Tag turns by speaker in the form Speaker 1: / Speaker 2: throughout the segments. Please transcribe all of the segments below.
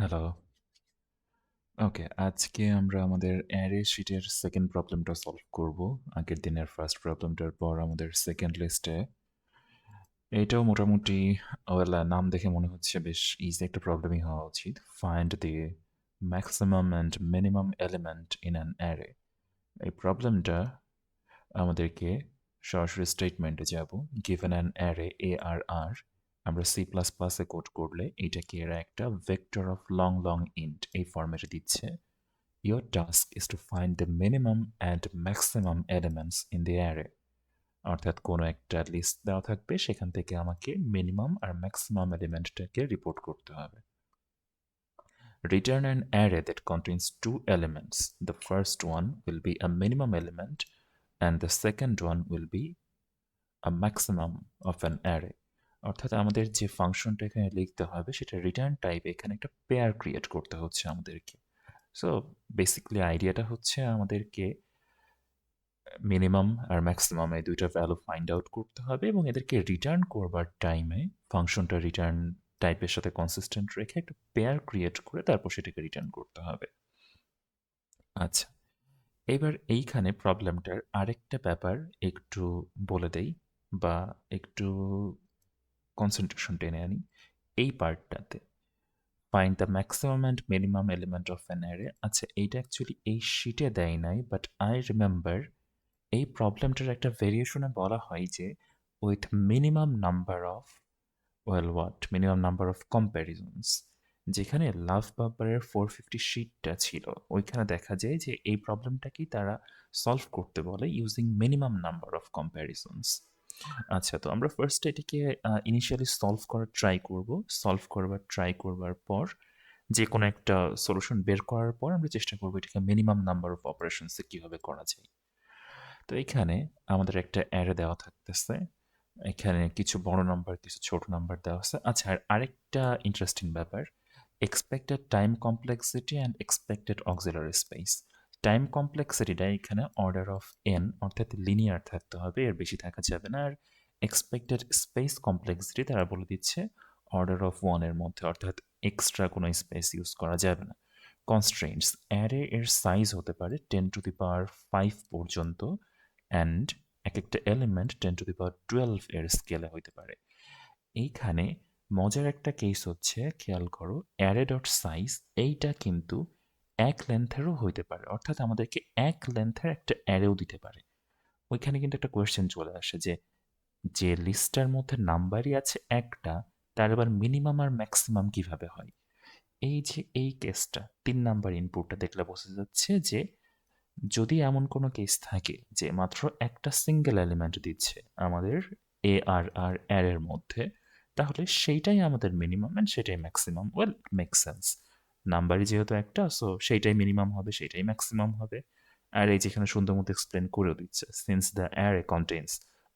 Speaker 1: Hello. ওকে, আজকে আমরা আমাদের অ্যারে শিটের সেকেন্ড প্রবলেমটা সলভ করব। আগের দিনের ফার্স্ট প্রবলেমটার পর আমাদের সেকেন্ড লিস্টে এটাও মোটামুটি নাম দেখে মনে হচ্ছে বেশ ইজি একটা প্রবলেমই হওয়া উচিত। Find the maximum and minimum element in an array. এই প্রবলেমটা আমাদেরকে সরাসরি স্টেটমেন্টে যাব। গিভেন অ্যান অ্যারে ARR, আমরা সি প্লাস প্লাসে কোড করলে এটাকে এরা একটা vector of long long int এই ফরম্যাটে দিচ্ছে। Your task is to find the minimum and maximum elements in the array. অর্থাৎ কোনো একটা লিস্ট দেওয়া থাকবে, সেখান থেকে আমাকে মিনিমাম আর ম্যাক্সিমাম এলিমেন্টটাকে রিপোর্ট করতে হবে। Return an array that contains two elements. The first one will be a minimum element and the second one will be a maximum of an array. অর্থাৎ আমাদের যে ফাংশনটা এখানে লিখতে হবে সেটা রিটার্ন টাইপ এখানে একটা পেয়ার ক্রিয়েট করতে হচ্ছে আমাদেরকে। সো বেসিক্যালি আইডিয়াটা হচ্ছে আমাদেরকে মিনিমাম আর ম্যাক্সিমাম এই দুইটা ভ্যালু ফাইন্ড আউট করতে হবে এবং এদেরকে রিটার্ন করবার টাইমে ফাংশনটা রিটার্ন টাইপের সাথে কনসিস্টেন্ট রেখে একটা পেয়ার ক্রিয়েট করে তারপর সেটাকে রিটার্ন করতে হবে। আচ্ছা, এবার এইখানে প্রবলেমটার আরেকটা ব্যাপার একটু বলে দেই বা একটু কনসেন্ট্রেশন টেনে আনি এই পার্টটাতে। Find the maximum and minimum element of an array. আচ্ছা, এইটা অ্যাকচুয়ালি এই শিটে দেয় নাই, বাট আই রিমেম্বার এই প্রবলেমটার একটা ভেরিয়েশনে বলা হয় যে with minimum number of minimum number of কম্প্যারিজনস। যেখানে লাভ বাম্পারের 450 শিটটা ছিল, ওইখানে দেখা যায় যে এই প্রবলেমটাকেই তারা সলভ করতে বলে ইউজিং মিনিমাম নাম্বার অফ কম্প্যারিজনস। আচ্ছা, তো আমরা ফার্স্ট এটিকে ইনিশিয়ালি সলভ করবার ট্রাই করবার পর যে কোনো একটা সলিউশন বের করার পর আমরা চেষ্টা করবো এটাকে মিনিমাম নাম্বার অফ অপারেশনসে কীভাবে করা যায়। তো এখানে আমাদের একটা অ্যারে দেওয়া থাকতেছে, এখানে কিছু বড় নাম্বার কিছু ছোট নাম্বার দেওয়া আছে। আচ্ছা, আর আরেকটা ইন্টারেস্টিং ব্যাপার, expected time complexity and expected auxiliary space. Time কমপ্লেক্সিটিটা এখানে অর্ডার অফ এন অর্থাৎ লিনিয়ার থাকতে হবে, এর বেশি থাকা যাবে না। আর এক্সপেক্টেড স্পেস কমপ্লেক্সিটি তারা বলে দিচ্ছে অর্ডার অফ ওয়ানের মধ্যে, অর্থাৎ এক্সট্রা কোনো স্পেস ইউজ করা যাবে না। কনস্ট্রেন্টস, অ্যারে এর সাইজ হতে পারে 10^5 পর্যন্ত অ্যান্ড এক একটা এলিমেন্ট 10^12 এর স্কেলে হইতে পারে। এইখানে মজার একটা কেস হচ্ছে, খেয়াল করো, অ্যারে ডট সাইজ এইটা কিন্তু এক লেন্থেরও হইতে পারে, অর্থাৎ আমাদেরকে এক লেন্থের একটা অ্যারেও দিতে পারে। ওইখানে কিন্তু একটা কোয়েশ্চেন চলে আসে যে যে লিস্টটার মধ্যে নাম্বারই আছে একটা, তার আবার মিনিমাম আর ম্যাক্সিমাম কিভাবে হয়। এই যে এই কেসটা 3 নাম্বার ইনপুটটা দেখলে বোঝা যাচ্ছে যে যদি এমন কোনো কেস থাকে যে মাত্র একটা সিঙ্গেল এলিমেন্ট দিচ্ছে আমাদের ARR অ্যারের মধ্যে, তাহলে সেইটাই আমাদের মিনিমাম অ্যান্ড সেটাই ম্যাক্সিমাম। Well, make sense. নাম্বারই যেহেতু একটা, সো সেইটাই মিনিমাম হবে, সেইটাই ম্যাক্সিমাম হবে। আর এই যেখানে সুন্দর মতো এক্সপ্লেন করেও দিচ্ছে, since the array contains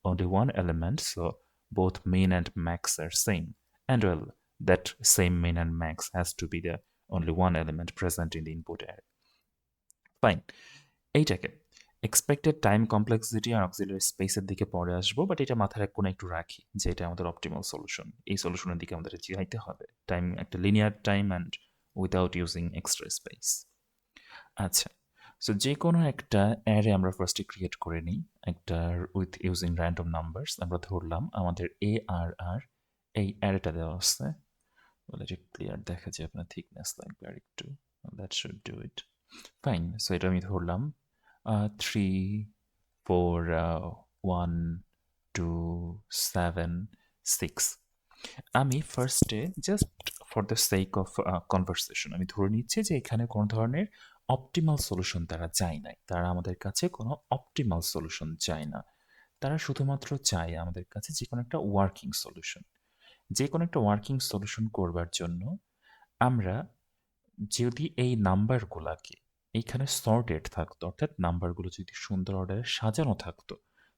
Speaker 1: only one element, so both min and max are same. And well, that same min and max has to be the only one element present in the input array. Fine. এইটাকে expected time complexity আর auxiliary স্পেসের দিকে পরে আসবো, but এটা মাথার এক কোণে একটু রাখি যে এটা আমাদের অপটিমাল সলিউশন। এই সলিউশনের দিকে আমাদের যাইতে হবে, টাইম একটা linear time and without using extra space. আচ্ছা, সো যে কোনো একটা অ্যারে আমরা ফার্স্টে ক্রিয়েট করে নিই, একটা উইথ ইউজিং র্যান্ডম নাম্বারস। আমরা ধরলাম আমাদের ARR এই অ্যারেটা দেওয়া আছে, বলে যে ক্লিয়ার দেখা যায়, আপনার থিকনেস লাগবে আর একটু, that should do it. Fine, so এটা আমি ধরলাম 3, 4, 1, 2, 7, 6। আমি ফার্স্টে just for the sake of conversation আমি ধরে নিচ্ছি যে এখানে কোনো ধরনের অপটিমাল সলিউশন তারা চায় নাই, তারা আমাদের কাছে কোনো অপটিমাল সলিউশন চায় না, তারা শুধুমাত্র চায় আমাদের কাছে যে কোনো একটা ওয়ার্কিং সলিউশন। যে কোনো একটা ওয়ার্কিং সলিউশন করবার জন্য আমরা যদি এই নাম্বারগুলাকে এইখানে সর্টেড থাকতো, অর্থাৎ নাম্বারগুলো যদি সুন্দর অর্ডারে সাজানো থাকতো,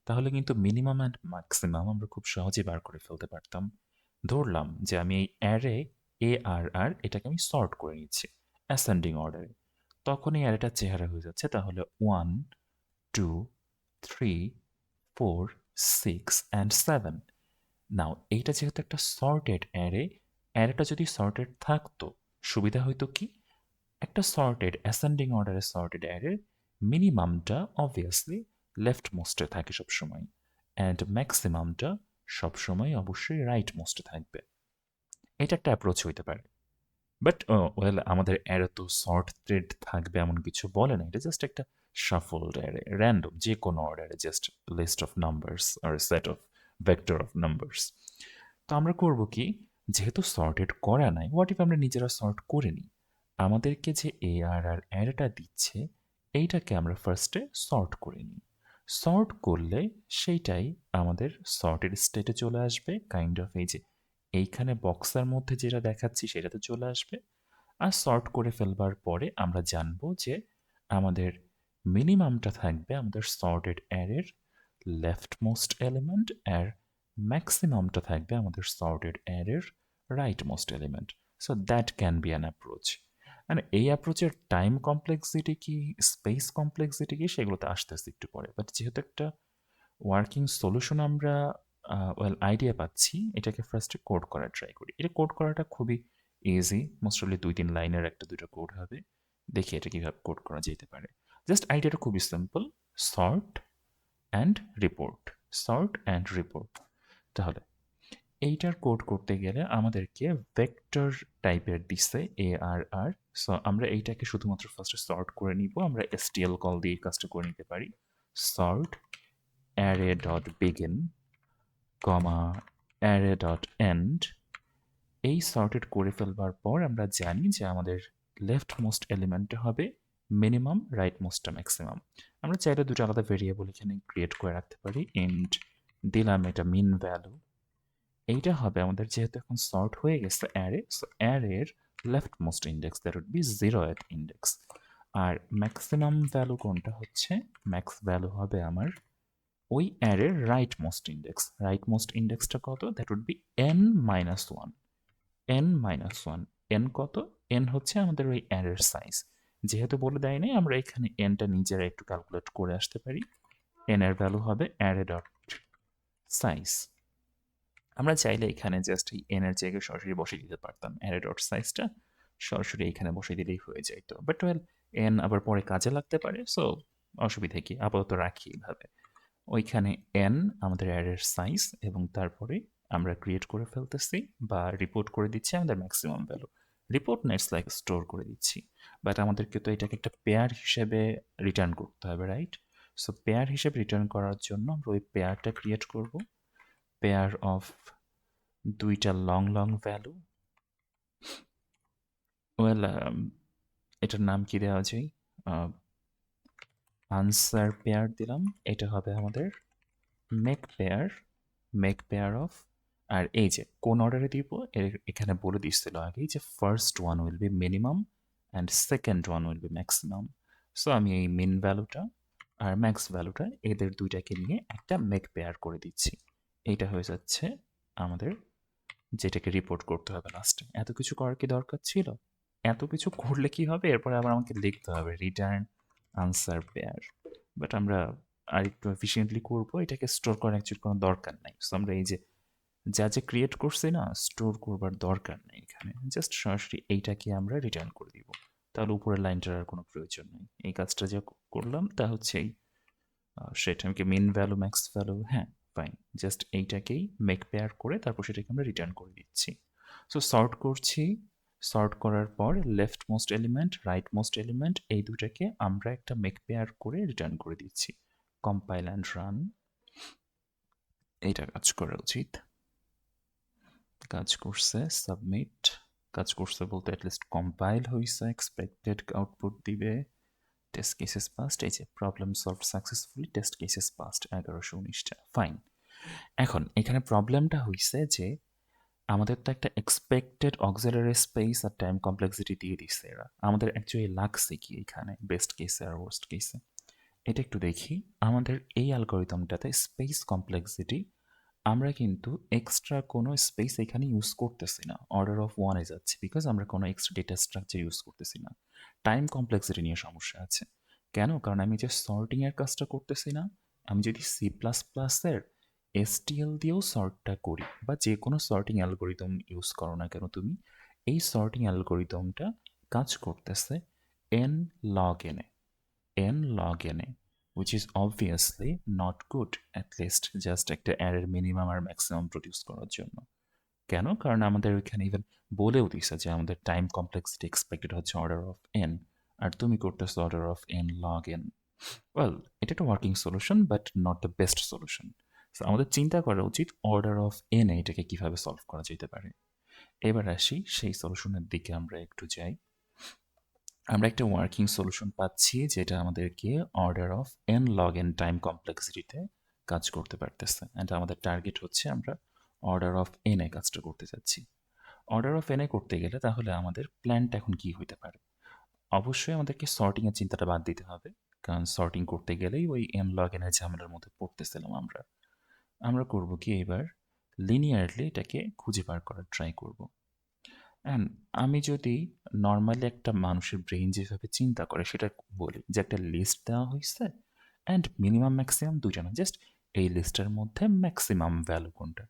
Speaker 1: তাহলে কিন্তু মিনিমাম অ্যান্ড ম্যাক্সিমাম আমরা খুব সহজে বার করে ফেলতে পারতাম। ধরলাম যে আমি এই অ্যারে ARR এটাকে আমি সর্ট করে নিচ্ছি অ্যাসেন্ডিং অর্ডারে, তখন এই অ্যারেটার চেহারা হয়ে যাচ্ছে তাহলে 1, 2, 3, 4, 6 অ্যান্ড 7। নাও এইটা যেহেতু একটা সর্টেড অ্যারে, অ্যারেটা যদি সর্টেড থাকতো সুবিধা হয়তো কি, একটা সর্টেড অ্যাসেন্ডিং অর্ডারের সর্টেড অ্যারের মিনিমামটা অবভিয়াসলি লেফট মোস্টে থাকে সবসময়, অ্যান্ড ম্যাক্সিমামটা সবসময় অবশ্যই রাইট মোস্টে থাকবে। এটা একটা অ্যাপ্রোচ হইতে পারে। বাট ওয়েল, আমাদের অ্যারে তো সর্ট থ্রেড থাকবে এমন কিছু বলে না। এটা জাস্ট একটা শাফলড অ্যারে, র্যান্ডম যে কোনো অর্ডারে, জাস্ট লিস্ট অফ নাম্বারস আর set of vector of numbers. তো আমরা করব কি, যেহেতু সর্টেড করা নাই, হোয়াট ইফ আমরা নিজেরা সর্ট করে নিই। আমাদেরকে যে আর অ্যারেটা দিচ্ছে, এইটাকে আমরা ফার্স্টে সর্ট করে নিই। সর্ট করলে সেইটাই আমাদের সর্টেড স্টেটে চলে আসবে, কাইন্ড অফ এই যে এইখানে বক্সের মধ্যে যেটা দেখাচ্ছি সেটাতে চলে আসবে। আর সর্ট করে ফেলবার পরে আমরা জানবো যে আমাদের মিনিমামটা থাকবে আমাদের সর্টেড অ্যারের লেফট মোস্ট এলিমেন্ট, আর ম্যাক্সিমামটা থাকবে আমাদের সর্টেড অ্যারের right most element. So that can be an approach. মানে এই অ্যাপ্রোচের টাইম কমপ্লেক্সিটি কি, স্পেস কমপ্লেক্সিটি কি, সেগুলোতে আসতেছে একটু পরে। বাট যেহেতু একটা ওয়ার্কিং সলিউশন আমরা ওয়েল আইডিয়া পাচ্ছি, এটাকে ফার্স্টে কোড করার ট্রাই করি। এটা কোড করাটা খুবই ইজি, মোস্টলি ২-৩ লাইনের একটা দুটো কোড হবে। দেখি এটা কীভাবে কোড করা যেতে পারে। জাস্ট আইডিয়াটা খুবই simple, sort and report, sort and report. তাহলে এইটার কোড করতে গেলে আমাদেরকে ভেক্টর টাইপের দিচ্ছে ARR। সো আমরা এইটাকে শুধুমাত্র ফার্স্টে সর্ট করে নিব। আমরা STL কল দিয়ে কাজটা করে নিতে পারি। Sort array.begin, array.end। এই সর্টেড করে ফেলবার পর আমরা জানি যে আমাদের লেফট মোস্ট এলিমেন্টটা হবে মিনিমাম, রাইট মোস্টটা ম্যাক্সিমাম। আমরা চাইলে দুটো আলাদা ভেরিয়েবল এখানে ক্রিয়েট করে রাখতে পারি। ইন্ট দিলাম এটা মিন ভ্যালু। এইটা হবে আমাদের, যেহেতু এখন সর্ট হয়ে গেছে অ্যারে, সো অ্যারের leftmost index, that would be 0th index. আর ম্যাক্সিমাম ভ্যালু কোনটা হচ্ছে, ম্যাক্স ভ্যালু হবে আমার ওই অ্যারের rightmost index. Rightmost ইন্ডেক্সটা কত, that would be n-1, n-1। n কত, n হচ্ছে আমাদের ওই অ্যারের সাইজ। যেহেতু বলে দেয় নাই, আমরা এখানে nটা নিজেরা একটু ক্যালকুলেট করে আসতে পারি। n এর ভ্যালু হবে অ্যারে ডট সাইজ। আমরা চাইলে এখানে জাস্ট এই n এর জায়গায় সরাসরি বসিয়ে দিতে পারতাম, অ্যারে ডট সাইজটা সরাসরি এখানে বসিয়ে দিলেই হয়ে যেত। বাট ওয়েল, n আবার পরে কাজে লাগতে পারে, সো অসুবিধা কি, আপাতত রাখি এইভাবে। ওইখানে n আমাদের অ্যারের সাইজ, এবং তারপরে আমরা ক্রিয়েট করে ফেলতেছি বা রিপোর্ট করে দিচ্ছি আমাদের maximum value. Report নেটস like store করে দিচ্ছি। বাট আমাদেরকে তো এটাকে একটা পেয়ার হিসেবে রিটার্ন করতে হবে, রাইট? সো পেয়ার হিসেবে রিটার্ন করার জন্য আমরা ওই পেয়ারটা ক্রিয়েট করব। পেয়ার অফ দুইটা লং লং ভ্যালু। ওয়েল, এটার নাম কি দেওয়া যায়? আনসার পেয়ার দিলাম। এটা হবে আমাদের মেক পেয়ার অফ। আর এই যে কোন অর্ডারে দিব, এখানে বলে দিচ্ছিল আগেই যে first one will be minimum and second one will be maximum. So আমি এই মিন ভ্যালুটা আর ম্যাক্স ভ্যালুটা এদের দুইটাকে নিয়ে একটা মেক পেয়ার করে দিচ্ছি। এইটা হয়ে যাচ্ছে আমাদের, যেটাকে রিপোর্ট করতে হবে লাস্টে। এত কিছু করার কি দরকার ছিল? এত কিছু করলে কি হবে, এরপরে আবার আমাকে লিখতে হবে রিটার্ন আনসার পেয়ার। বাট আমরা আর একটু এফিসিয়েন্টলি করবো, এটাকে স্টোর করার অ্যাকচুয়ালি কোনো দরকার নাই। সো আমরা এই যে যা যা ক্রিয়েট করছি না, স্টোর করবার দরকার নেই এখানে। জাস্ট সরাসরি এইটাকে আমরা রিটার্ন করে দিব। তাহলে উপরের লাইনটার আর কোনো প্রয়োজন নেই। এই কাজটা যা করলাম তা হচ্ছে এই সেটা আমি মিন ভ্যালু, ম্যাক্স ভ্যালু, হ্যাঁ ফাইন। জাস্ট এইটাকেই মেক পেয়ার করে তারপর সেটাকে আমরা রিটার্ন করে দিচ্ছি। সো সর্ট করছি। সর্ট করার পর left most element, right most element, এই দুটাকে আমরা একটা মেক পেয়ার করে রিটার্ন করে দিচ্ছি। Compile and run. এইটা কাজ করা উচিত। কাজ করছে, সাবমিট। কাজ করছে বলতে অ্যাটলিস্ট কম্পাইল হয়েছে, এক্সপেক্টেড আউটপুট দিবে। টেস্ট কেসেস পাস্ট, এই যে problem solve successfully, test cases passed 1119টা, ফাইন। এখন এখানে প্রবলেমটা হয়েছে যে আমাদের তো একটা এক্সপেক্টেড অক্সিলারি স্পেস আর টাইম কমপ্লেক্সিটি দিয়ে দিচ্ছে এরা। আমাদের অ্যাকচুয়ালি লাগছে কি এখানে বেস্ট কেসে আর ওয়ার্স্ট কেসে, এটা একটু দেখি। আমাদের এই অ্যালগরিদমটাতে স্পেস কমপ্লেক্সিটি আমরা কিন্তু এক্সট্রা কোনো স্পেস এখানে ইউজ করতেছি না, অর্ডার অফ ওয়ানে যাচ্ছে, বিকজ আমরা কোনো এক্সট্রা ডেটা স্ট্রাকচার ইউজ করতেছি না। টাইম কমপ্লেক্সিটি নিয়ে সমস্যা আছে। কেন? কারণ আমি যে সর্টিংয়ের কাজটা করতেছি না, আমি যদি C++-এর STL দিয়েও সর্টটা করি, বা যে কোনো সর্টিং অ্যালগরিদম ইউজ করো না কেন তুমি, এই সর্টিং অ্যালগরিদমটা কাজ করতেছে n log n A, n log n A, which is obviously not good, at least just একটা অ্যারের মিনিমাম আর ম্যাক্সিমাম প্রডিউস করার জন্য। কেন? কারণ আমাদের ওইখানে ইভেন বলেও দিছে যে আমাদের টাইম কমপ্লেক্সিটি এক্সপেক্টেড হচ্ছে অর্ডার অফ n, আর তুমি করতেছো order of n log n। Well, এটা একটা working solution but not the best solution. So আমাদের চিন্তা করা উচিত অর্ডার অফ n এ এটাকে কিভাবে সলভ করা যেতে পারে। এবার আসি সেই সলিউশনের দিকে আমরা একটু যাই। আমরা একটা ওয়ার্কিং সলিউশন পাচ্ছি যেটা আমাদেরকে order of n log n time কমপ্লেক্সিটিতে কাজ করতে পারতেছে, অ্যান্ড আমাদের টার্গেট হচ্ছে আমরা অর্ডার অফ n এ কাজটা করতে চাচ্ছি। অর্ডার অফ n এ করতে গেলে তাহলে আমাদের প্ল্যানটা এখন কি হইতে পারে? অবশ্যই আমাদেরকে সর্টিংয়ের চিন্তাটা বাদ দিতে হবে, কারণ সর্টিং করতে গেলেই ওই n log n এর ঝামেলার মধ্যে পড়তেছিলাম আমরা। আমরা করব কি এবার লিনিয়ারলি এটাকে খুঁজে বার করার ট্রাই করব। অ্যান্ড আমি যদি নর্মালি একটা মানুষের ব্রেইন যেভাবে চিন্তা করে সেটা বলি যে একটা লিস্ট দেওয়া হয়েছে অ্যান্ড মিনিমাম ম্যাক্সিমাম দুইটা না, জাস্ট এই লিস্টের মধ্যে ম্যাক্সিমাম ভ্যালু কোনটা।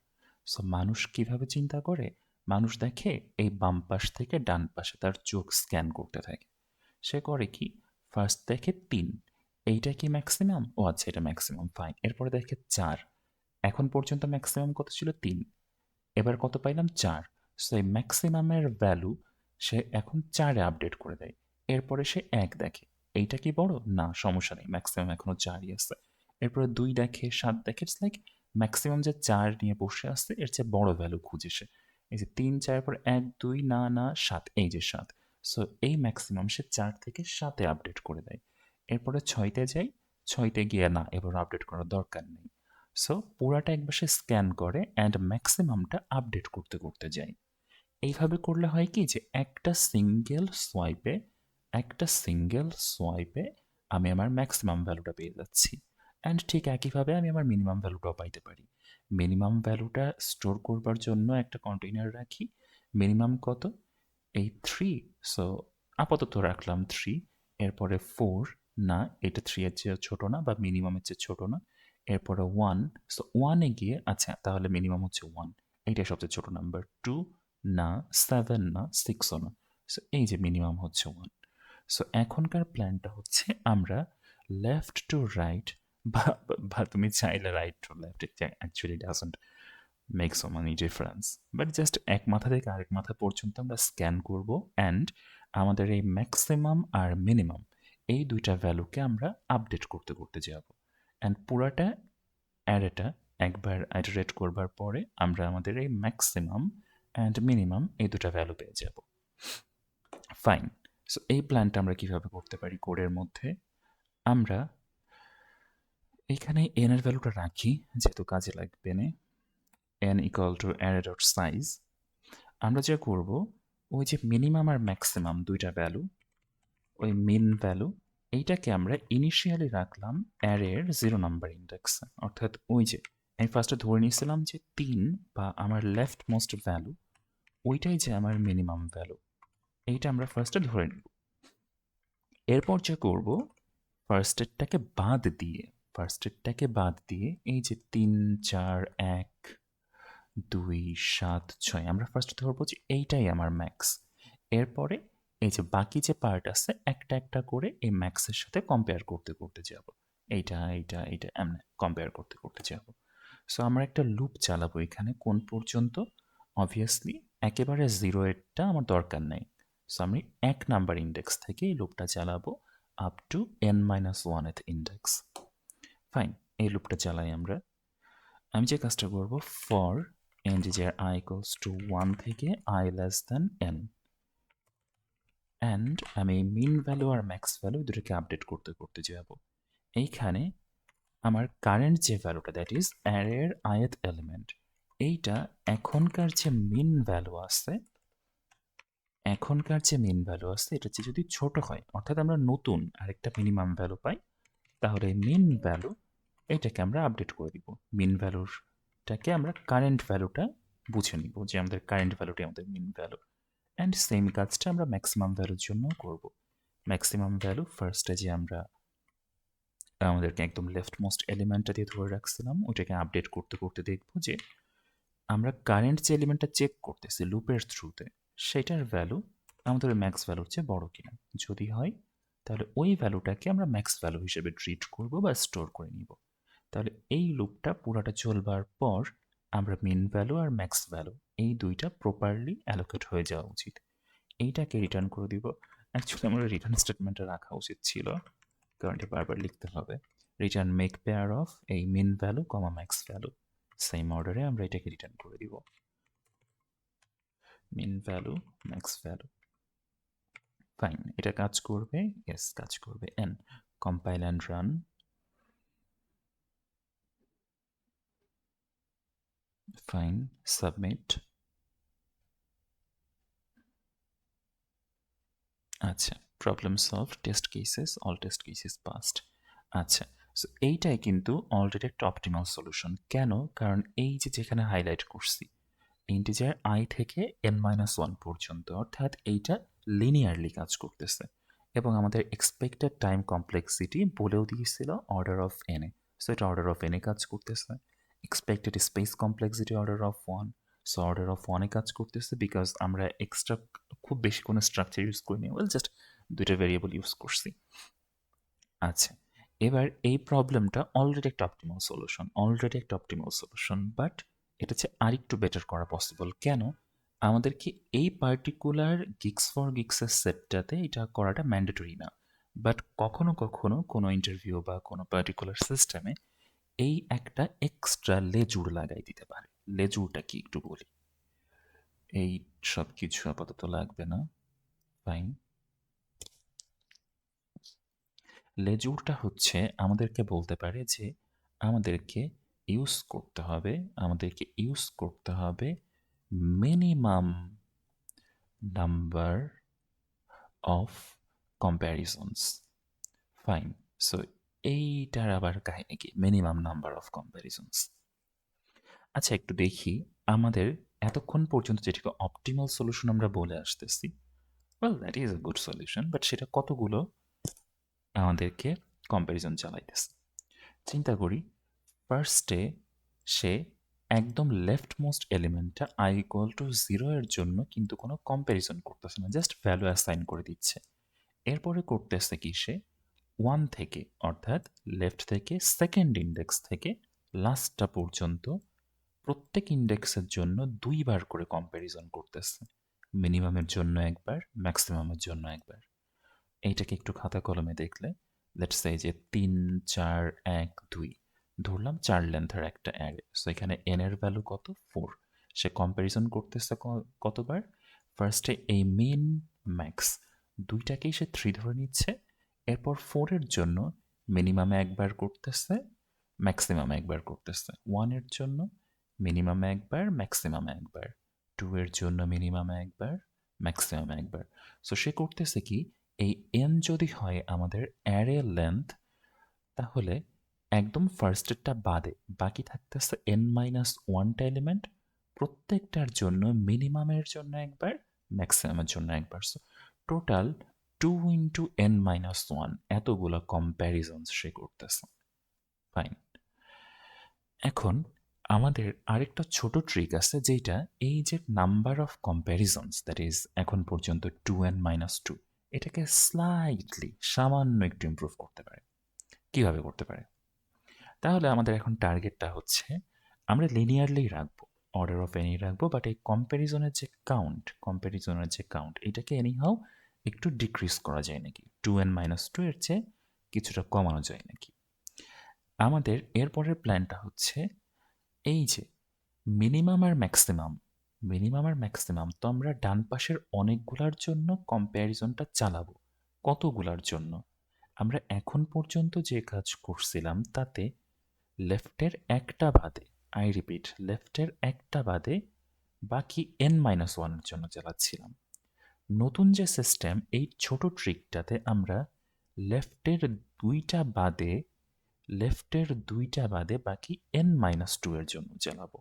Speaker 1: সো মানুষ কিভাবে চিন্তা করে? মানুষ দেখে এই বাম পাশ থেকে ডান পাশে তার চোখ স্ক্যান করতে থাকে। সে করে কি, ফার্স্ট দেখে ৩, এইটা কি ম্যাক্সিমাম? ও আচ্ছা, এটা ম্যাক্সিমাম, ফাইন। এরপরে দেখে ৪, এখন পর্যন্ত ম্যাক্সিমাম কত ছিল? ৩, এবার কত পাইলাম? ৪। সো এই ম্যাক্সিমামের ভ্যালু সে এখন ৪ এ আপডেট করে দেয়। এরপরে সে ১ দেখে, এইটা কি বড়? না, সমস্যা নেই, ম্যাক্সিমাম এখনো ৪ই আছে। এরপরে ২ দেখে, ৭ দেখে, ইটস লাইক ম্যাক্সিমাম যে ৪ নিয়ে বসে আছে এর চেয়ে বড় ভ্যালু খুঁজে সে। এই যে ৩, ৪ এর পর ১, ২, না, না, ৭, এই যে ৭। সো এই ম্যাক্সিমাম সে ৪ থেকে ৭ এ আপডেট করে দেয়। এরপরে ৬ তে যাই, ৬ তে গিয়ে না, এবার আপডেট করার দরকার নেই। সো পুরাটা একবার সে স্ক্যান করে অ্যান্ড ম্যাক্সিমামটা আপডেট করতে করতে যায়। এইভাবে করলে হয় কি যে একটা সিঙ্গেল সোয়াইপে আমি আমার ম্যাক্সিমাম ভ্যালুটা পেয়ে যাচ্ছি, অ্যান্ড ঠিক একইভাবে আমি আমার মিনিমাম ভ্যালুটাও পাইতে পারি। মিনিমাম ভ্যালুটা স্টোর করবার জন্য একটা কন্টেইনার রাখি। মিনিমাম কত? এই 3। সো আপাতত রাখলাম 3। এরপরে 4, না, এটা 3 এর চেয়ে ছোট না বা মিনিমামের চেয়ে ছোট না। এরপরে 1, সো 1 এ গিয়ে আচ্ছা তাহলে মিনিমাম হচ্ছে 1, এইটাই সবচেয়ে ছোট নাম্বার। 2, না, 7 না, 6 ও না। সো এই যে মিনিমাম হচ্ছে 1। সো এখনকার প্ল্যানটা হচ্ছে আমরা লেফট টু রাইট বা বা তুমি চাইলে right to left, it actually doesn't make so money difference, but just এক মাথা থেকে আরেক মাথা পর্যন্ত আমরা স্ক্যান করব অ্যান্ড আমাদের এই ম্যাক্সিমাম আর মিনিমাম এই দুইটা ভ্যালুকে আমরা আপডেট করতে করতে যাব, অ্যান্ড পুরাটা অ্যারেটা একবার আইটারেট করবার পরে আমরা আমাদের এই ম্যাক্সিমাম অ্যান্ড মিনিমাম এই দুটা ভ্যালু পেয়ে যাব। ফাইন। সো এই প্ল্যানটা আমরা কিভাবে করতে পারি? কোডের মধ্যে আমরা এইখানে এন এর ভ্যালুটা রাখি যেহেতু কাজে লাগবে না। n equal to array.size, আমরা যা করব ওই যে মিনিমাম আর ম্যাক্সিমাম দুইটা ভ্যালু, ওই মিন ভ্যালু এইটাকে আমরা ইনিশিয়ালি রাখলাম অ্যারের 0 নাম্বার ইন্ডেক্সে, অর্থাৎ ওই যে আমি ফার্স্টে ধরে নিয়েছিলাম যে 3 বা আমার লেফট মোস্ট ভ্যালু ওইটাই যে আমার মিনিমাম ভ্যালু, এইটা আমরা ফার্স্টে ধরে নিব। এরপর যা করব ফার্স্টেরটাকে বাদ দিয়ে এই যে 3, 4, 1, 2, 7, 6 আমরা ফার্স্ট ধরবো যে এইটাই আমার ম্যাক্স। এরপরে এই যে বাকি যে পার্ট আছে একটা একটা করে এই ম্যাক্সের সাথে কম্পেয়ার করতে করতে যাব, এইটা এইটা এইটা এমন কম্পেয়ার করতে করতে যাব। সো আমরা একটা লুপ চালাবো এখানে কোন পর্যন্ত? অবভিয়াসলি একেবারে 0 এরটা আমার দরকার নেই। সো আমি 1 নাম্বার ইন্ডেক্স থেকে এই লুপটা চালাবো up to n-1th index. Fine, এই লুপটা চালাই আমরা। আমি যে কাজটা করব for integer I equals to 1 থেকে I less than n, and আমি মিন ভ্যালু আর ম্যাক্স ভ্যালু দুটোকে আপডেট করতে করতে যাব। এইখানে আমার কারেন্ট যে ভ্যালুটা দ্যাট ইজ অ্যারের ith এলিমেন্ট, এইটা এখনকার যে মিন ভ্যালু আছে এটা চেয়ে যদি ছোট হয়, অর্থাৎ আমরা নতুন আরেকটা মিনিমাম ভ্যালু পাই, তাহলে মিন ভ্যালু এটাকে আমরা আপডেট করে দিব। মিন ভ্যালুটাকে আমরা কারেন্ট ভ্যালুটা বুঝে নিব যে আমাদের কারেন্ট ভ্যালুটাই আমাদের মিন ভ্যালু, অ্যান্ড সেম কাজটা আমরা ম্যাক্সিমাম ভ্যালুর জন্য করব। ম্যাক্সিমাম ভ্যালু ফার্স্টে যে আমরা আমাদেরকে একদম লেফট মোস্ট এলিমেন্টটা দিয়ে ধরে রাখছিলাম ওইটাকে আপডেট করতে করতে দেখব যে আমরা কারেন্ট যে এলিমেন্টটা চেক করতেছি লুপের থ্রুতে সেটার ভ্যালু আমাদের ম্যাক্স ভ্যালুর চেয়ে বড় কিনা। যদি হয় তাহলে ওই ভ্যালুটাকে আমরা ম্যাক্স ভ্যালু হিসেবে ট্রিট করব বা স্টোর করে নিব। তাহলে এই লুপটা পুরাটা চলবার পর আমরা মিন ভ্যালু আর ম্যাক্স ভ্যালু এই দুইটা প্রপারলি অ্যালোকেট হয়ে যাওয়া উচিত। এইটাকে রিটার্ন করে দিব। অ্যাকচুয়ালি আমরা রিটার্ন স্টেটমেন্টে রাখা উচিত ছিল, কারণ এটা বারবার লিখতে হবে। রিটার্ন মেক পেয়ার অফ এই min value comma max value, same অর্ডারে আমরা এটাকে রিটার্ন করে দিব। Min value max value, fine. এটা কাজ করবে, ইয়েস কাজ করবে। And compile and run. Fine, submit. আচ্ছা, problem solve, test cases, all test cases passed. আচ্ছা, সো এইটাই কিন্তু অলরেডি একটা অপটিমাল সলিউশন। কেন? কারণ এই যে যেখানে হাইলাইট করছি ইন্টিজার আই থেকে n-1 পর্যন্ত, অর্থাৎ এইটা লিনিয়ারলি কাজ করতেছে এবং আমাদের এক্সপেক্টেড টাইম কমপ্লেক্সিটি বলেও দিয়েছিল অর্ডার অফ এনে। সো এটা অর্ডার অফ এনে কাজ করতেছে। Expected space complexity order of 1, so order of 1-এ কাজ করতেছে বিকজ আমরা এক্সট্রা খুব বেশি কোনো স্ট্রাকচার ইউজ করিনি, ওয়েল জাস্ট দুইটা ভেরিয়েবল ইউজ করছি। আচ্ছা, এবার এই প্রবলেমটা অলরেডি একটা অপটিমাল সলিউশন, বাট এটা হচ্ছে আরেকটু বেটার করা পসিবল। কেন? আমাদেরকে এই পার্টিকুলার গিগস ফর গিগসের সেটটাতে এটা করাটা ম্যান্ডেটরি না, বাট কখনো কখনো কোনো ইন্টারভিউ বা কোনো পার্টিকুলার সিস্টেমে এই একটা এক্সট্রা লেজুর লাগাই দিতে পারে। লেজুরটা কি একটু বলি। এই সব কিছু আপাতত লাগবে না, ফাইন। লেজুরটা হচ্ছে আমাদেরকে বলতে পারে যে আমাদেরকে ইউজ করতে হবে minimum number of কম্প্যারিজনস। Fine, so এইটার আবার কাহিনী কি? Minimum number of কম্প্যারিজনস। আচ্ছা, একটু দেখি আমাদের এতক্ষণ পর্যন্ত যেটাকে অপটিমাল সলিউশন আমরা বলে আসতেছি, well that is a good solution, but সেটা কতগুলো আমাদেরকে কম্প্যারিজন চালাইতেছে। চিন্তা করি, ফার্স্টে সে একদম লেফট মোস্ট এলিমেন্টটা i=0 এর জন্য কিন্তু কোনো কম্প্যারিজন করতেছে না, জাস্ট ভ্যালু অ্যাসাইন করে দিচ্ছে। এরপরে করতেছে কি, সে 1 থেকে, অর্থাৎ লেফট থেকে সেকেন্ড ইন্ডেক্স থেকে লাস্টটা পর্যন্ত প্রত্যেক ইন্ডেক্সের জন্য 2বার করে কম্প্যারিজন করতেছে। মিনিমামের জন্য একবার, ম্যাক্সিমামের জন্য একবার। এইটাকে একটু খাতা কলমে দেখলে, লেটস সে যে 3, 4, 1, 2 ধরলাম 4 লেন্থের একটা অ্যারে। সো এখানে n এর ভ্যালু কত? 4। সে কম্প্যারিজন করতেছে কতবার? ফার্স্টে এই মিন ম্যাক্স দুইটাকেই সে 3 ধরে নিচ্ছে। এরপর 4 এর জন্য মিনিমামে একবার করতেছে, ম্যাক্সিমামে একবার করতেছে। 1 এর জন্য মিনিমামে একবার, ম্যাক্সিমামে একবার। 2 এর জন্য মিনিমামে একবার, ম্যাক্সিমামে একবার। সো সে করতেছে কি, এই n যদি হয় আমাদের অ্যারে লেন্থ, তাহলে একদম ফার্স্টেরটা বাদে বাকি থাকতেছে n-1টা এলিমেন্ট, প্রত্যেকটার জন্য মিনিমামের জন্য একবার, ম্যাক্সিমামের জন্য একবার। সো টোটাল 2 ইন্টু n-1 এতগুলো কম্প্যারিজনস সে করতেছে। ফাইন। এখন আমাদের আরেকটা ছোট ট্রিক আছে, যেটা এই যে নাম্বার অফ কম্প্যারিজনস, দ্যাট ইজ এখন পর্যন্ত 2n-2, এটাকে স্লাইটলি সামান্য একটু ইমপ্রুভ করতে পারে। কিভাবে করতে পারে? তাহলে আমাদের এখন টার্গেটটা হচ্ছে আমরা লিনিয়ারলি রাখবো, অর্ডার অফ এনি রাখবো, বাট এই কম্প্যারিজনের যে কাউন্ট এটাকে এনিহাও একটু ডিক্রিজ করা যায় নাকি, 2n-2 এর চেয়ে কিছুটা কমানো যায় নাকি। আমাদের এরপরের প্ল্যানটা হচ্ছে এই যে মিনিমাম আর ম্যাক্সিমাম তো আমরা ডান পাশের অনেকগুলার জন্য কম্প্যারিজনটা চালাবো। কতগুলার জন্য? আমরা এখন পর্যন্ত যে কাজ করছিলাম তাতে লেফটের একটা বাদে, আই রিপিট, লেফটের একটা বাদে বাকি n-1 এর জন্য চালাচ্ছিলাম। নতুন যে সিস্টেম, এই ছোট ট্রিকটাতে আমরা লেফটের দুইটা বাদে বাকি n-2 এর জন্য চালাবো।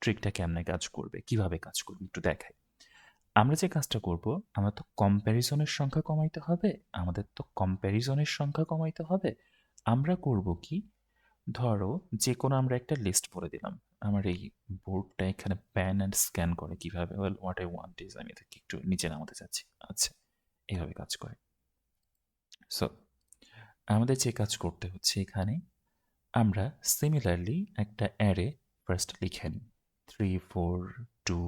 Speaker 1: ট্রিকটা কেমনে কাজ করবে, কিভাবে কাজ করবে একটু দেখাই। আমরা যে কাজটা করব, আমরা তো কম্প্যারিজনের সংখ্যা কমাইতে হবে, আমরা করব কি, ধরো যে কোনো আমরা একটা লিস্ট বলে দিলাম। আমার এই বোর্ডটা এখানে প্যান অ্যান্ড স্ক্যান করে কিভাবে? Well what I want is আমি এটাকে একটু নিচে নামাতে চাচ্ছি। আচ্ছা, এভাবে কাজ করে। সো আমাদের যে কাজ করতে হচ্ছে এখানে, আমরা সিমিলারলি একটা অ্যারে ফার্স্ট লিখে নিই। 3, 4, 2,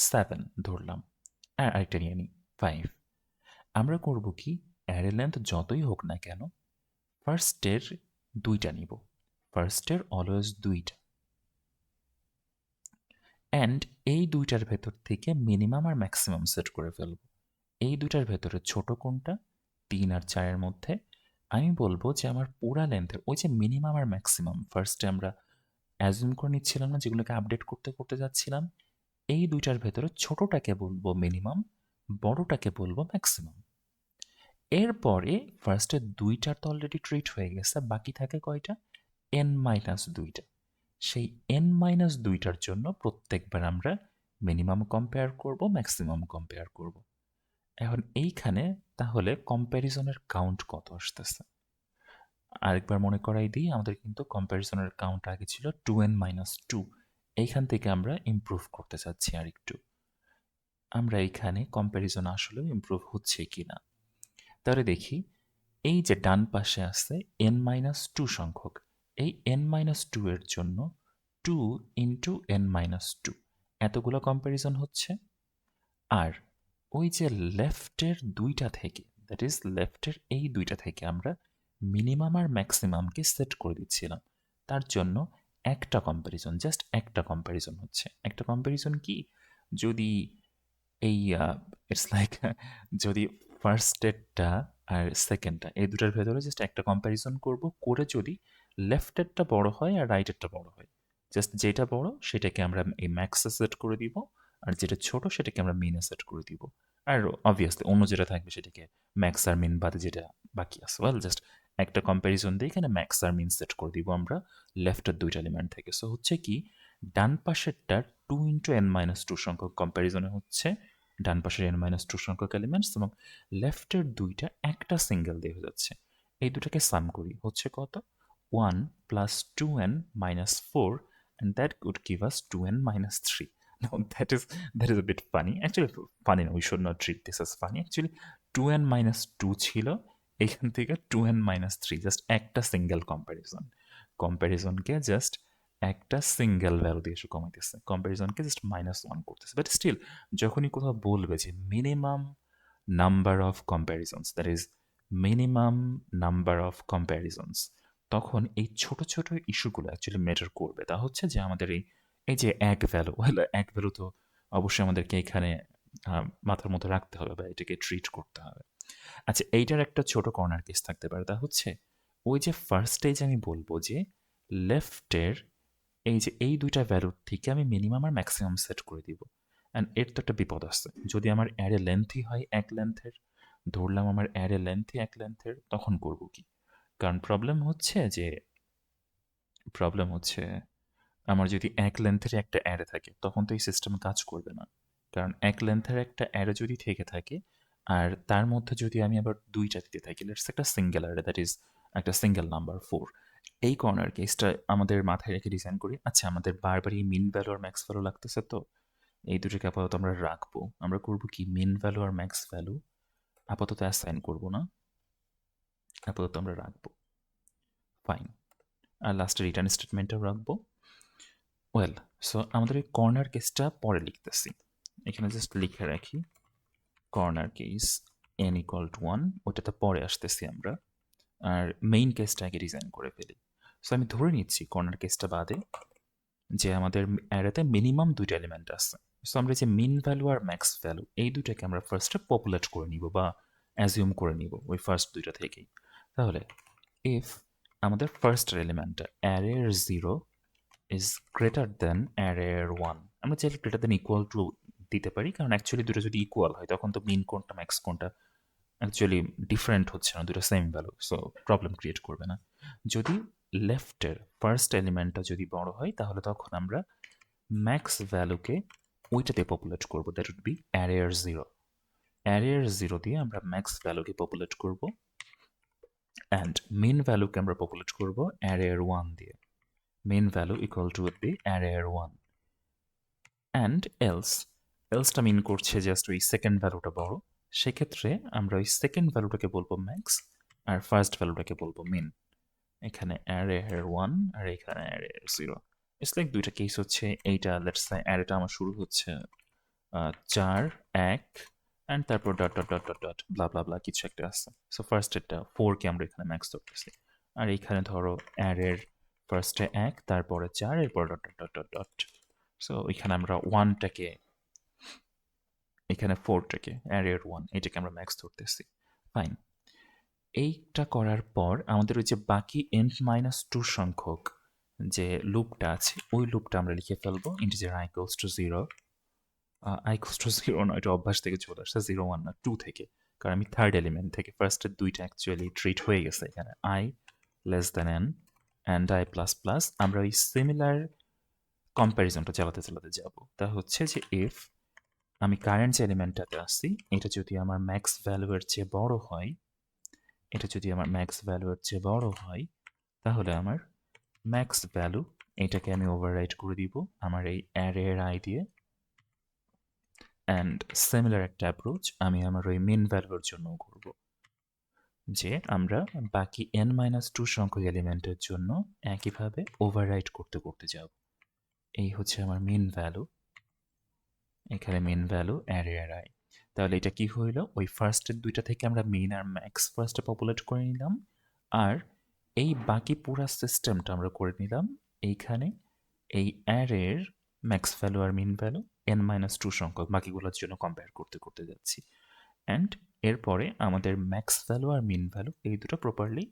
Speaker 1: 7 ধরলাম। আর আরেকটা নিয়ে নিই 5। আমরা করব কি, অ্যারে লেন্থ যতই হোক না কেন ফার্স্টের 2টা নিব। ফার্স্টের অলওয়েজ 2টা। অ্যান্ড এই 2টার ভেতর থেকে মিনিমাম আর ম্যাক্সিমাম সেট করে ফেলব। এই 2টার ভেতরে ছোট কোনটা? 3 আর 4-এর মধ্যে আমি বলবো যে আমার পুরা লেন্থের ওই যে মিনিমাম আর ম্যাক্সিমাম ফার্স্টে আমরা অ্যাজিউম করে নিচ্ছিলাম না, যেগুলোকে আপডেট করতে করতে যাচ্ছিলাম, এই 2টার ভেতরে ছোটটাকে বলবো মিনিমাম, বড়টাকে বলবো ম্যাক্সিমাম। এরপরে ফার্স্টে 2টার তো অলরেডি ট্রিট হয়ে গেছে, বাকি থাকে কয়টা? n-2টা। সেই n-2টার জন্য প্রত্যেকবার আমরা মিনিমাম কম্পেয়ার করব, ম্যাক্সিমাম কম্পেয়ার করব। এখন এইখানে তাহলে কম্প্যারিজনের কাউন্ট কত আসতেছে? আরেকবার মনে করাই দিই, আমাদের কিন্তু কম্প্যারিজনের কাউন্ট আগে ছিল 2n-2। এইখান থেকে আমরা ইমপ্রুভ করতে চাচ্ছি আরেকটু। আমরা এইখানে কম্প্যারিজন আসলেও ইমপ্রুভ হচ্ছে কিনা। তাহলে দেখি, এই যে ডান পাশে আছে n-2 সংখ্যক, এই n-2 এর জন্য 2 ইন্টু n-2 এতগুলো কম্প্যারিজন হচ্ছে। আর ওই যে লেফটের 2টা থেকে, দ্যাট ইজ লেফটের এই 2টা থেকে আমরা মিনিমাম আর ম্যাক্সিমামকে সেট করে দিচ্ছিলাম। তার জন্য একটা কম্প্যারিজন, জাস্ট একটা কম্প্যারিজন হচ্ছে। একটা কম্প্যারিজন কি, যদি এই ইটস লাইক যদি ফার্স্টেরটা আর সেকেন্ডটা এই দুটার ভেতরে জাস্ট একটা কম্প্যারিজন করব, করে যদি লেফটেরটা বড় হয় আর রাইটেরটা বড় হয়, জাস্ট যেটা বড় সেটাকে আমরা এই ম্যাক্সে সেট করে দিব, আর যেটা ছোট সেটাকে আমরা মিনে সেট করে দিব। আর অবভিয়াসলি অন্য যেটা থাকবে সেটাকে ম্যাক্স আর মিন বাদে যেটা বাকি আছে, ওয়েল জাস্ট একটা কম্প্যারিজন দিয়ে এখানে ম্যাক্স আর মিন সেট করে দিব আমরা লেফটের 2টা এলিমেন্ট থেকে। সো হচ্ছে কি, ডান পাশেরটা 2 ইন্টু n-2 সংখ্যক কম্প্যারিজনে হচ্ছে ডান পাশের n-2 সংখ্যক এলিমেন্টস, এবং লেফটের 2টা একটা সিঙ্গেল দিয়ে হয়ে যাচ্ছে। এই দুটাকে সাম করি, হচ্ছে কত? 1 plus 2n-4, and that would give us 2n-3. Now that is a bit funny. Actually, funny no, we should not treat this as funny. Actually, 2n-2 ছিল, এখান থেকে 2n-3 জাস্ট একটা সিঙ্গেল কম্প্যারিজনকে জাস্ট একটা সিঙ্গেল ভ্যালু দিয়ে এসে কমাইতেছে, কম্প্যারিজনকে just -1 করতেছে। But still যখনই কোথাও বলবে যে minimum number of কম্প্যারিজনস, that is minimum number of কম্প্যারিজনস, তখন এই ছোট ছোট ইস্যুগুলো অ্যাকচুয়ালি ম্যাটার করবে। তা হচ্ছে যে আমাদের এই যে এক ভ্যালু, এক ভ্যালু তো অবশ্যই আমাদেরকে এখানে মাথার মধ্যে রাখতে হবে বা এটাকে ট্রিট করতে হবে। আচ্ছা, এইটার একটা ছোট কর্নার কেস থাকতে পারে, তা হচ্ছে ওই যে ফার্স্ট স্টেজ আমি বলবো যে লেফটের এই যে এই 2টা ভ্যালুর থেকে আমি মিনিমাম আর ম্যাক্সিমাম সেট করে দিব। অ্যান্ড এর তো একটা বিপদ আছে, যদি আমার অ্যারে লেন্থই হয় এক লেন্থের, ধরলাম আমার অ্যারে লেন্থই এক লেন্থের, তখন করব কি? কারণ প্রবলেম হচ্ছে আমার যদি এক লেন্থের একটা অ্যারে থাকে তখন তো এই সিস্টেম কাজ করবে না। কারণ এক লেন্থের একটা অ্যারে যদি থেকে থাকে আর তার মধ্যে যদি আমি আবার 2টা দিতে থাকি, লেটস একটা সিঙ্গেল অ্যারে, দ্যাট ইজ একটা সিঙ্গেল নাম্বার 4, এই কর্নার কেসটা আমাদের মাথায় রেখে ডিজাইন করি। আচ্ছা, আমাদের বারবারই মিন ভ্যালু আর ম্যাক্স ভ্যালু লাগতেছে, তো এই দুটোকে আপাতত আমরা রাখবো। আমরা করবো কি, মিন ভ্যালু আর ম্যাক্স ভ্যালু আপাতত অ্যাসাইন করবো না, আপাতত আমরা রাখবো। ফাইন। আর লাস্টে রিটার্ন স্টেটমেন্টটাও রাখবো। ওয়েল, সো আমাদের এই কর্নার কেসটা পরে লিখতেছি। এখানে জাস্ট লিখে রাখি কর্নার কেস n = 1, ওটাতে পরে আসতেছি আমরা। আর মেইন কেসটা আগে ডিজাইন করে ফেলি। সো আমি ধরে নিচ্ছি কর্নার কেসটা বাদে যে আমাদের অ্যারেতে মিনিমাম 2টা এলিমেন্ট আছে। সো আমরা যে মিন ভ্যালু আর ম্যাক্স ভ্যালু এই দুটাকে আমরা ফার্স্টে পপুলেট করে নিব বা অ্যাজিউম করে নিব ওই ফার্স্ট 2টা থেকেই। তাহলে ইফ আমাদের ফার্স্ট এলিমেন্টটা অ্যারের 0 ইজ গ্রেটার দেন অ্যারের 1, আমরা চাইলে গ্রেটার দেন ইকুয়াল টু দিতে পারি, কারণ অ্যাকচুয়ালি দুটো যদি ইকুয়াল হয় তখন তো মিন কোনটা ম্যাক্স কোনটা অ্যাকচুয়ালি ডিফারেন্ট হচ্ছে না, দুটো same value, so problem create করবে না। যদি লেফটের ফার্স্ট এলিমেন্টটা যদি বড় হয় তাহলে তখন আমরা ম্যাক্স ভ্যালুকে ওইটাতে পপুলেট করবো, দ্যাট উড বি অ্যারের 0। অ্যারের 0 দিয়ে আমরা ম্যাক্স ভ্যালুকে পপুলেট করব। অ্যান্ড মেন ভ্যালুকে আমরা পপুলেট করব অ্যারের 1 দিয়ে। Min value equal to would be অ্যারের 1 অ্যান্ড এলসটা মিন করছে জাস্ট ওই সেকেন্ড ভ্যালুটা বড়, সেক্ষেত্রে আমরা ওই সেকেন্ড ভ্যালুটাকে বলবো ম্যাক্স আর ফার্স্ট ভ্যালুটাকে বলবো মিন। এখানে অ্যারের 1 আর এখানে অ্যারের 0। ইটস লাইক দুইটা কেস হচ্ছে, এইটা লেটস সে অ্যারেটা আমার শুরু হচ্ছে 4 1 অ্যান্ড তারপর dot dot dot dot dot blah blah blah কিছু একটা আছে। সো ফার্স্ট এটা 4কে আমরা এখানে ম্যাক্স ধরতেছি, আর এইখানে ধরো অ্যারের ফার্স্টে 1 তারপরে 4 এরপর dot dot dot dot dot. So এখানে আমরা 1টাকে, এখানে 4টাকে অ্যারের 1 এটাকে আমরা ম্যাক্স ধরতেছি। ফাইন, এইটা করার পর আমাদের ওই যে বাকি n-2 সংখ্যক যে লুপটা আছে ওই লুপটা আমরা লিখে ফেলবো integer i equals to 0। i equals to 0 নয়, এটা অভ্যাস থেকে চলে আসছে, 0 1 না 2 থেকে, কারণ আমি থার্ড এলিমেন্ট থেকে ফার্স্টের দুইটা অ্যাকচুয়ালি ট্রিট হয়ে গেছে এখানে i less than n and i plus plus. আমরা ওই সিমিলার কম্প্যারিজনটা চালাতে চালাতে যাব। তা হচ্ছে যে ইফ আমি কারেন্ট যে এলিমেন্টটাতে আসছি এটা যদি আমার ম্যাক্স ভ্যালুয়ের চেয়ে বড় হয়, এটা যদি আমার ম্যাক্স ভ্যালুয়ের চেয়ে বড় হয়, তাহলে আমার ম্যাক্স ভ্যালু এটাকে আমি ওভাররাইট করে দিব আমার এই অ্যারের আই দিয়ে। অ্যান্ড সিমিলার একটা অ্যাপ্রোচ আমি আমার ওই মেন ভ্যালুর জন্য করব, যে আমরা বাকি n-2 সংখ্যক এলিমেন্টের জন্য একইভাবে ওভাররাইট করতে করতে যাব। এই হচ্ছে আমার মেন ভ্যালু, এখানে মেন ভ্যালু অ্যারের আই। তাহলে এটা কি হইল, ওই ফার্স্টের দুইটা থেকে আমরা মেন আর ম্যাক্স ফার্স্টে পপুলেট করে নিলাম, আর এই বাকি পুরা সিস্টেমটা আমরা করে নিলাম এইখানে এই অ্যারের ম্যাক্স ভ্যালু আর মিন ভ্যালু n-2 সংখ্যক বাকিগুলোর জন্য কম্পেয়ার করতে করতে যাচ্ছি। অ্যান্ড এরপরে আমাদের ম্যাক্স ভ্যালু আর মিন ভ্যালু এই দুটো প্রপারলি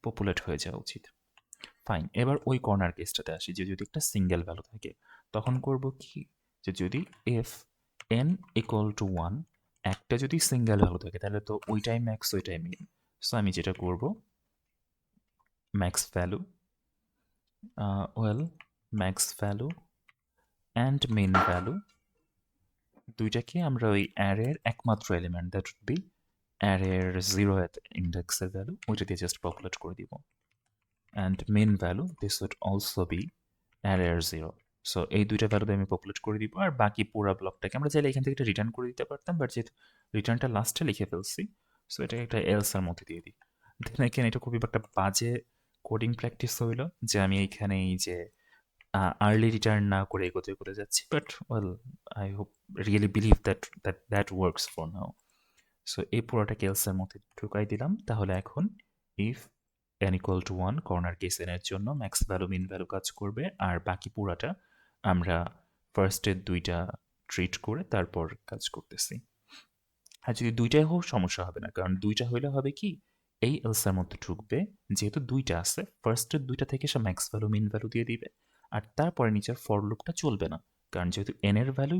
Speaker 1: পপুলেট হয়ে যাওয়া উচিত। ফাইন, এবার ওই কর্নার কেসটাতে আসি, যে যদি একটা সিঙ্গেল ভ্যালু থাকে তখন করব কি, যে যদি এফ n ইকুয়াল টু 1 একটা যদি সিঙ্গেল ভ্যালু থাকে তাহলে তো ওইটাই ম্যাক্স ওইটাই মিন। সো আমি যেটা করব max value max value and min value দুইটাকে আমরা ওই অ্যারের একমাত্র এলিমেন্ট দ্যাট উড বি অ্যারের 0th ইন্ডেক্সের ভ্যালু ওইটা দিয়ে জাস্ট পপুলেট করে দিব। And min value this would also be অ্যারের 0। সো এই দুইটা ভ্যালু দিয়ে আমি পপুলেট করে দিব, আর বাকি পুরো ব্লকটাকে আমরা চাইলে এখান থেকে একটা রিটার্ন করে দিতে পারতাম, বাট যেহেতু রিটার্নটা লাস্টে লিখে ফেলছি সো এটাকে একটা এলসের মধ্যে দিয়ে দিই। দেন এখানে এটা খুবই একটা বাজে কোডিং প্র্যাকটিস হইল যে আমি এইখানে এই যে আর্লি রিটার্ন না করে এগোতে করে যাচ্ছি, but well I hope really believe that works for now. So এই পুরোটা কেলসের মধ্যে ঢুকাই দিলাম। তাহলে এখন if n equal to 1 corner case n এর জন্য ম্যাক্স ভ্যালু মিন ভ্যালু কাজ করবে, আর বাকি পুরাটা আমরা ফার্স্টের দুইটা ট্রিট করে তারপর কাজ করতেছি। আর যদি দুইটাই হোক সমস্যা হবে না, কারণ দুইটা হইলে হবে কি এই এলসের মধ্যে ঢুকবে, যেহেতু দুইটা আছে ফার্স্টের দুইটা থেকে সে ম্যাক্স ভ্যালু মিন ভ্যালু দিয়ে দিবে, আর তারপরে নিচের ফর লুপটা চলবে না, কারণ যেহেতু n এর ভ্যালু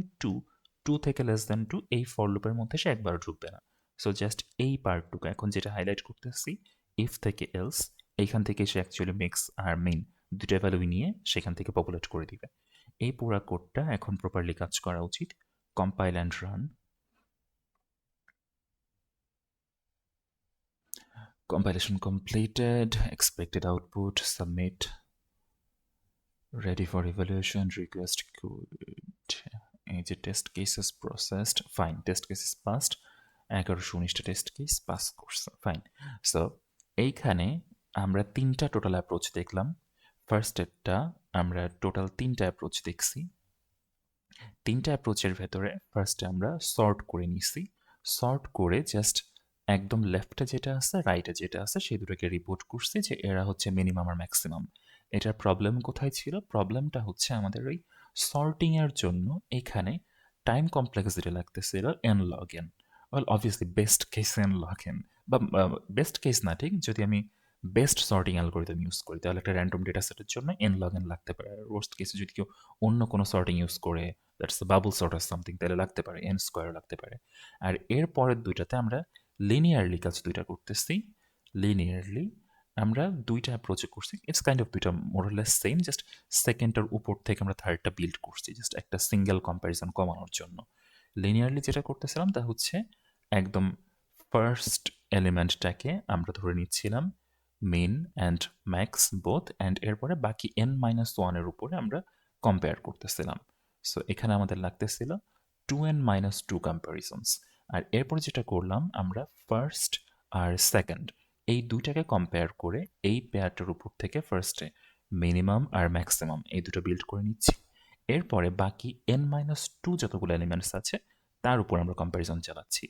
Speaker 1: 2 থেকে লেস দ্যান 2 এই ফর লুপের মধ্যে সে একবারও ঢুকবে না। সো জাস্ট এই পার্টটুকু এখন যেটা হাইলাইট করতেছি, ইফ থেকে এলস, এইখান থেকে সে অ্যাকচুয়ালি মিক্স আর মেইন দুইটা ভ্যালুই নিয়ে সেখান থেকে পপুলেট করে দিবে। এই পুরা কোডটা এখন প্রপারলি কাজ করা উচিত। Compile and run. Compilation completed, expected output, submit, ready for evaluation, request code. এই যে test cases processed, fine, test cases passed, 1119টা টেস্ট কেস পাস করছে, ফাইন। সো এইখানে আমরা তিনটা টোটাল অ্যাপ্রোচ দেখলাম। ফার্স্ট স্টেপটা আমরা টোটাল তিনটা অ্যাপ্রোচ দেখছি। তিনটা অ্যাপ্রোচের ভেতরে ফার্স্টে আমরা সর্ট করে নিছি, সর্ট করে জাস্ট একদম লেফটে যেটা আছে রাইটে যেটা আছে সেই দুটোকে রিপোর্ট করছি যে এরা হচ্ছে মিনিমাম আর ম্যাক্সিমাম। এটার প্রবলেম কোথায় ছিল? প্রবলেমটা হচ্ছে আমাদের ওই সর্টিংয়ের জন্য এখানে টাইম কমপ্লেক্সিটি লাগতেছিল N log N. Well obviously best case N log N, বা বেস্ট কেস না ঠিক, যদি আমি বেস্ট সর্টিং অ্যালগোরিদম ইউজ করি তাহলে একটা র্যান্ডম ডেটা সেটের জন্য এন লগ এন লাগতে পারে। আর ওয়ার্স্ট কেসে যদি কেউ অন্য কোনো সর্টিং ইউজ করে, that's bubble sort or something, তাহলে লাগতে পারে এন স্কোয়ার লাগতে পারে। আর এর পরের দুইটাতে আমরা লিনিয়ারলি কাজ দুইটা করতেছি। লিনিয়ারলি আমরা দুইটা অ্যাপ্রোচে করছি, ইটস কাইন্ড অফ দুইটা মোরলেস সেম, জাস্ট সেকেন্ডটার উপর থেকে আমরা থার্ডটা বিল্ড করছি জাস্ট একটা সিঙ্গেল কম্প্যারিজন কমানোর জন্য। লিনিয়ারলি যেটা করতেছিলাম তা হচ্ছে একদম ফার্স্ট এলিমেন্টটাকে আমরা ধরে নিচ্ছিলাম মিন অ্যান্ড ম্যাক্স বোথ অ্যান্ড এরপরে বাকি n-1 এর উপরে আমরা কম্পেয়ার করতেছিলাম। সো এখানে আমাদের লাগতেছিল 2n-2 কম্প্যারিজনস। আর এরপরে যেটা করলাম আমরা ফার্স্ট আর সেকেন্ড এই দুইটাকে কম্পেয়ার করে এই পেয়ারটার উপর থেকে ফার্স্টে মিনিমাম আর ম্যাক্সিমাম এই দুটো বিল্ড করে নিচ্ছি। এরপরে বাকি n-2 যতগুলো এলিমেন্টস আছে তার উপর আমরা কম্প্যারিজন চালাচ্ছি।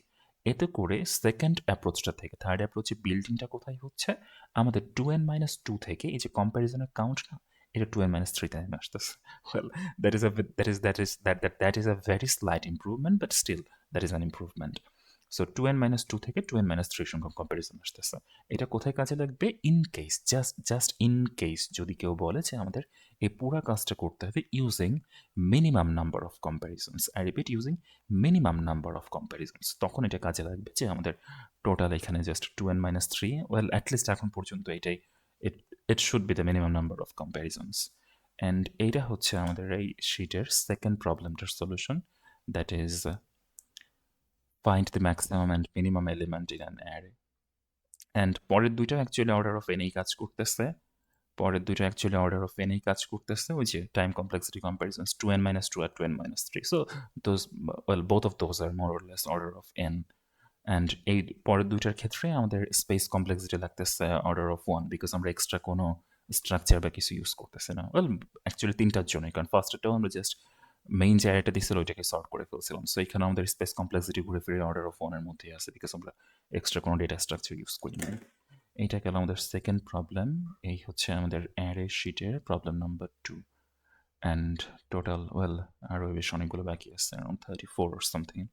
Speaker 1: এতে করে সেকেন্ড অ্যাপ্রোচটা থেকে থার্ড অ্যাপ্রোচে বিল্ডিংটা কোথায় হচ্ছে, আমাদের 2n-2 থেকে এই যে কম্প্যারিজনের কাউন্ট না, এটা 2n-3 তে নেমে আসতেছে। Well, that is a very slight improvement, but still that is an improvement. So 2n-2 থেকে 2n-3 সংখ্যক কম্প্যারিজন আসতেছে। এটা কোথায় কাজে লাগবে? In case, just in case যদি কেউ বলে যে আমাদের এই পুরা কাজটা করতে হবে using minimum number of কম্প্যারিজনস। I repeat, using minimum number of কম্প্যারিজনস। তখন এটা কাজে লাগবে যে আমাদের টোটাল এখানে জাস্ট 2n-3, ওয়েল অ্যাটলিস্ট এখন পর্যন্ত এটাই, it should be the minimum number of comparisons. And এইটা হচ্ছে আমাদের এই শিটের সেকেন্ড প্রবলেমটার solution, that is find the maximum and minimum element in an array. And পরের দুইটা অ্যাকচুয়ালি অর্ডার অফ এনেই কাজ করতেছে। পরের দুইটা অ্যাকচুয়ালি অর্ডার অফ এনেই কাজ করতেছে, ওই যে টাইম কমপ্লেক্সিটি কম্প্যারিজনস 2n-2 আর 2n-3। So those, well, both of those are more or less order of n। And এই পরের দুইটার ক্ষেত্রে আমাদের স্পেস কমপ্লেক্সিটি লাগতেছে অর্ডার অফ 1, বিকজ আমরা এক্সট্রা কোনো স্ট্রাকচার বা কিছু ইউজ করতেছি না। ওয়েল, অ্যাকচুয়ালি তিনটার জন্যই, কারণ ফার্স্টটাও আমরা জাস্ট মেইন যে অ্যারেটা দিছিল ওইটাকে সর্ট করে ফেলছিলাম। সো এখানে আমাদের স্পেস কমপ্লেক্সিটি ঘুরে ফিরে অর্ডার অফ 1 এর মধ্যেই আছে, বিকজ আমরা এক্সট্রা কোনো ডেটা স্ট্রাকচার ইউজ করি না। এইটা গেল আমাদের সেকেন্ড প্রবলেম। এই হচ্ছে আমাদের অ্যারে শিটের problem number 2। And total, well, আরও বেশ অনেকগুলো বাকি আছে, অ্যারাউন্ড 34 or something.